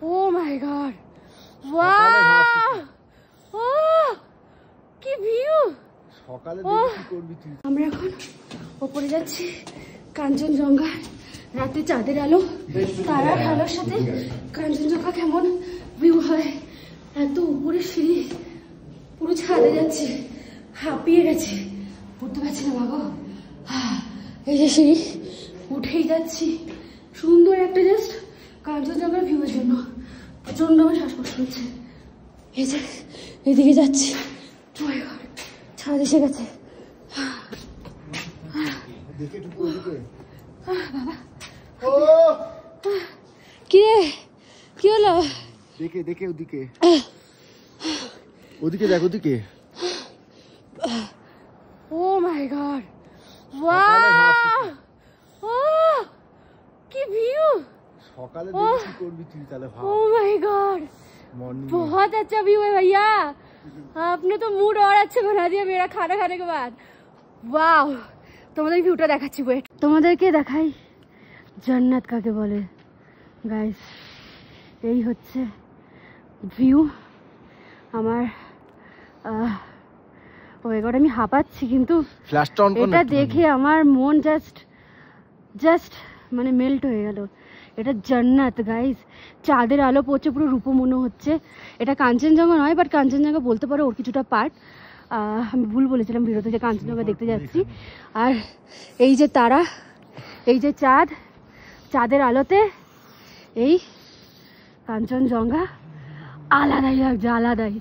ও মাই god, wow, ও কি view! সকালে দেখি কি করবি তুই। আমরা এখন উপরে যাচ্ছি কাঞ্চনজঙ্ঘা। রাতে চাঁদের আলো, তারার আলোর সাথে কাঞ্চনজঙ্ঘা কেমন ভিউ হয়। এত উপরে সিঁড়ি, পুরো ছাদে যাচ্ছে, হাঁপিয়ে গেছে, উঠতে পারছি না বাবা। এই যে সিঁড়ি, উঠেই যাচ্ছি। সুন্দর একটা জাস্ট কাঞ্চনজঙ্ঘার ভিউর জন্য প্রচন্ড আমার শ্বাসকষ্ট হচ্ছে। এই যে এদিকে যাচ্ছি, ছাদ এসে গেছে। কি রে, কি হলো? দেখে দেখে ওদিকে, ওদিকে দেখ, ওদিকে। ও মাই গড, ওয়াও, ও কি ভিউ! সকালে দেখি কি করবি তুই তাহলে ভাব। ओ माय गॉड, बहुत अच्छा व्यू है भैया। आपने तो मूड और अच्छा बना दिया मेरा खाना खाने के बाद। वाओ, তোমাদের ভিউটা দেখাচ্ছি, ওয়েট তোমাদেরকে দেখাই জান্নাত কাকে বলে। গাইস, এই হচ্ছে ভিউ আমার। ও এবার আমি হাঁপাচ্ছি, কিন্তু ফ্ল্যাশটা অন কর না। এটা দেখে আমার মন জাস্ট মানে মেল্ট হয়ে গেল। এটা জান্নাত গাইস, চাঁদের আলো পড়ছে, পুরো রূপো মনে হচ্ছে। এটা কাঞ্চনজঙ্ঘা নয়, বাট কাঞ্চনজঙ্ঘা বলতে পারো, ওর কিছুটা পার্ট। আমি ভুল বলেছিলাম ভিডিওতে যে কাঞ্চনজঙ্ঘা দেখতে যাচ্ছি। আর এই যে তারা, এই যে চাঁদ, চাঁদের আলোতে এই কাঞ্চনজঙ্ঘা আলাদাই লাগছে, আলাদাই।